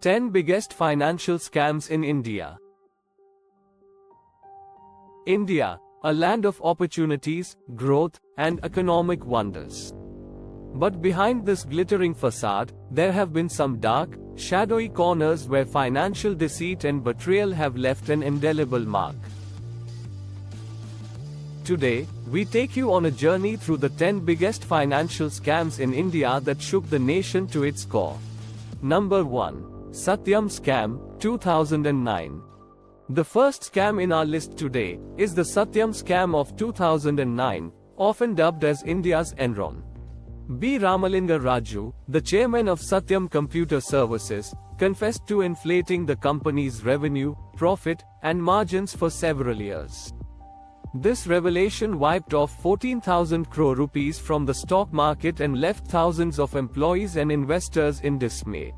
10 Biggest Financial Scams in India. India, a land of opportunities, growth, and economic wonders. But behind this glittering facade, there have been some dark, shadowy corners where financial deceit and betrayal have left an indelible mark. Today, we take you on a journey through the 10 biggest financial scams in India that shook the nation to its core. Number 1. Satyam Scam, 2009. The first scam in our list today is the Satyam Scam of 2009, often dubbed as India's Enron. B. Ramalinga Raju, the chairman of Satyam Computer Services, confessed to inflating the company's revenue, profit, and margins for several years. This revelation wiped off 14,000 crore rupees from the stock market and left thousands of employees and investors in dismay.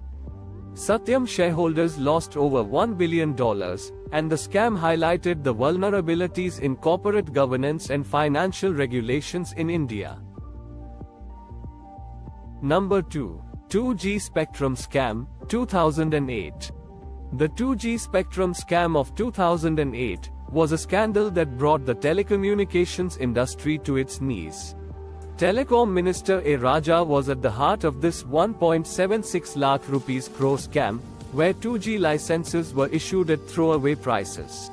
Satyam shareholders lost over $1 billion, and the scam highlighted the vulnerabilities in corporate governance and financial regulations in India. Number 2. 2G Spectrum Scam, 2008. The 2G Spectrum Scam of 2008 was a scandal that brought the telecommunications industry to its knees. Telecom Minister A. Raja was at the heart of this 1.76 lakh rupees crore scam, where 2G licenses were issued at throwaway prices.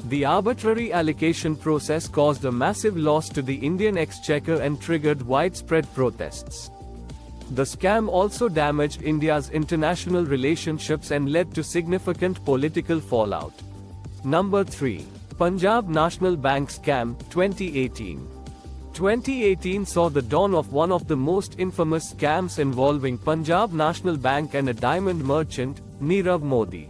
The arbitrary allocation process caused a massive loss to the Indian exchequer and triggered widespread protests. The scam also damaged India's international relationships and led to significant political fallout. Number 3. Punjab National Bank Scam, 2018. 2018 saw the dawn of one of the most infamous scams involving Punjab National Bank and a diamond merchant, Nirav Modi.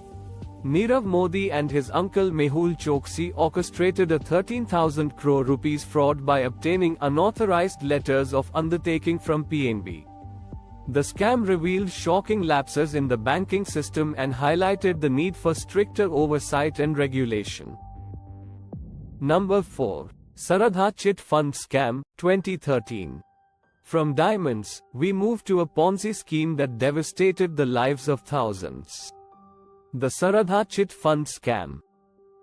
Nirav Modi and his uncle Mehul Choksi orchestrated a 13,000 crore rupees fraud by obtaining unauthorized letters of undertaking from PNB. The scam revealed shocking lapses in the banking system and highlighted the need for stricter oversight and regulation. Number 4. Saradha Chit Fund Scam, 2013. From diamonds, we move to a Ponzi scheme that devastated the lives of thousands. The Saradha Chit Fund Scam.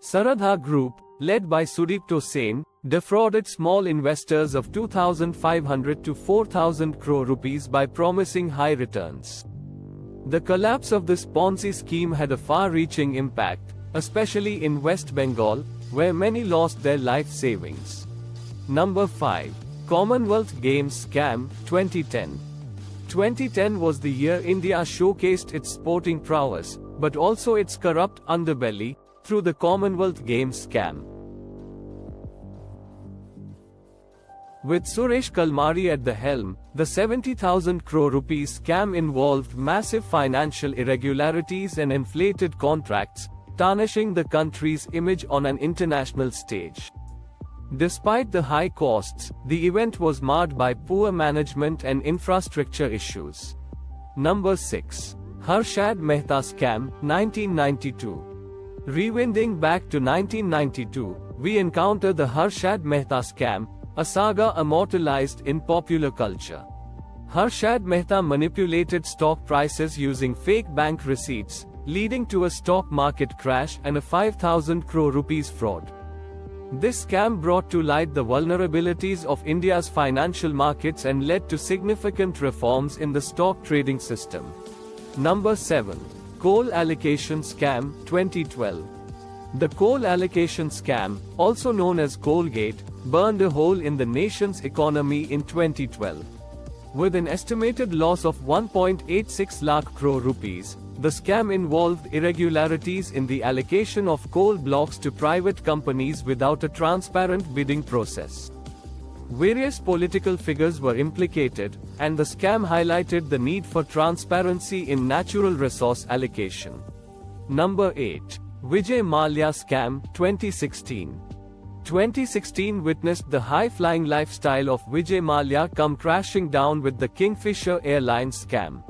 Saradha Group, led by Sudipto Sen, defrauded small investors of 2,500 to 4,000 crore rupees by promising high returns. The collapse of this Ponzi scheme had a far-reaching impact, especially in West Bengal, where many lost their life savings. Number 5. Commonwealth Games Scam, 2010. 2010 was the year India showcased its sporting prowess, but also its corrupt underbelly, through the Commonwealth Games scam. With Suresh Kalmari at the helm, the 70,000 crore rupees scam involved massive financial irregularities and inflated contracts, tarnishing the country's image on an international stage. Despite the high costs, the event was marred by poor management and infrastructure issues. Number 6. Harshad Mehta Scam, 1992. Rewinding back to 1992, we encounter the Harshad Mehta Scam, a saga immortalized in popular culture. Harshad Mehta manipulated stock prices using fake bank receipts, leading to a stock market crash and a 5,000 crore rupees fraud. This scam brought to light the vulnerabilities of India's financial markets and led to significant reforms in the stock trading system. Number 7. Coal Allocation Scam, 2012. The coal allocation scam, also known as Coalgate, burned a hole in the nation's economy in 2012. With an estimated loss of 1.86 lakh crore rupees, the scam involved irregularities in the allocation of coal blocks to private companies without a transparent bidding process. Various political figures were implicated, and the scam highlighted the need for transparency in natural resource allocation. Number 8. Vijay Mallya Scam, 2016. 2016 witnessed the high-flying lifestyle of Vijay Mallya come crashing down with the Kingfisher Airlines scam.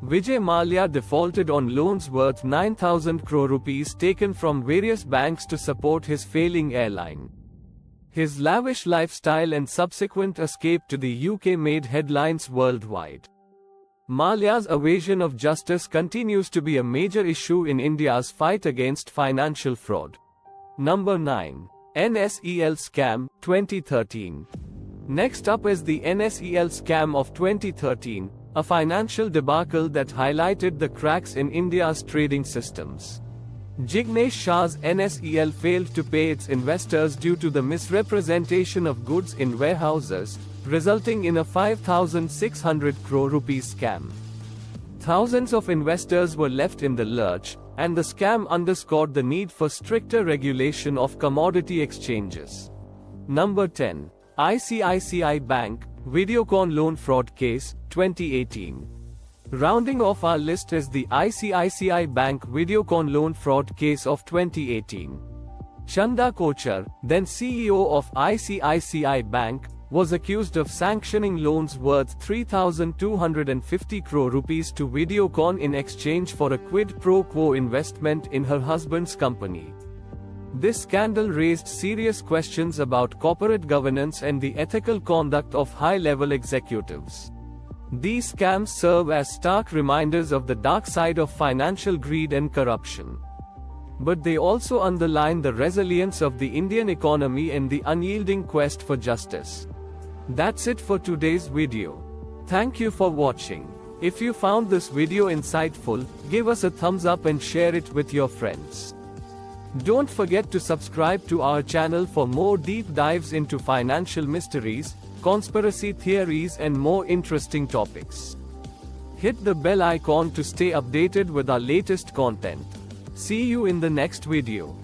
Vijay Mallya defaulted on loans worth 9,000 crore rupees taken from various banks to support his failing airline. His lavish lifestyle and subsequent escape to the UK made headlines worldwide. Mallya's evasion of justice continues to be a major issue in India's fight against financial fraud. Number 9. NSEL Scam, 2013. Next up is the NSEL scam of 2013, a financial debacle that highlighted the cracks in India's trading systems. Jignesh Shah's NSEL failed to pay its investors due to the misrepresentation of goods in warehouses, resulting in a 5,600 crore rupees scam. Thousands of investors were left in the lurch, and the scam underscored the need for stricter regulation of commodity exchanges. Number 10. ICICI Bank, Videocon Loan Fraud Case, 2018. Rounding off our list is the ICICI Bank Videocon Loan Fraud Case of 2018. Chanda Kochar, then CEO of ICICI Bank, was accused of sanctioning loans worth 3,250 crore rupees to Videocon in exchange for a quid pro quo investment in her husband's company. This scandal raised serious questions about corporate governance and the ethical conduct of high-level executives. These scams serve as stark reminders of the dark side of financial greed and corruption. But they also underline the resilience of the Indian economy and the unyielding quest for justice. That's it for today's video. Thank you for watching. If you found this video insightful, give us a thumbs up and share it with your friends. Don't forget to subscribe to our channel for more deep dives into financial mysteries, conspiracy theories and more interesting topics. Hit the bell icon to stay updated with our latest content. See you in the next video.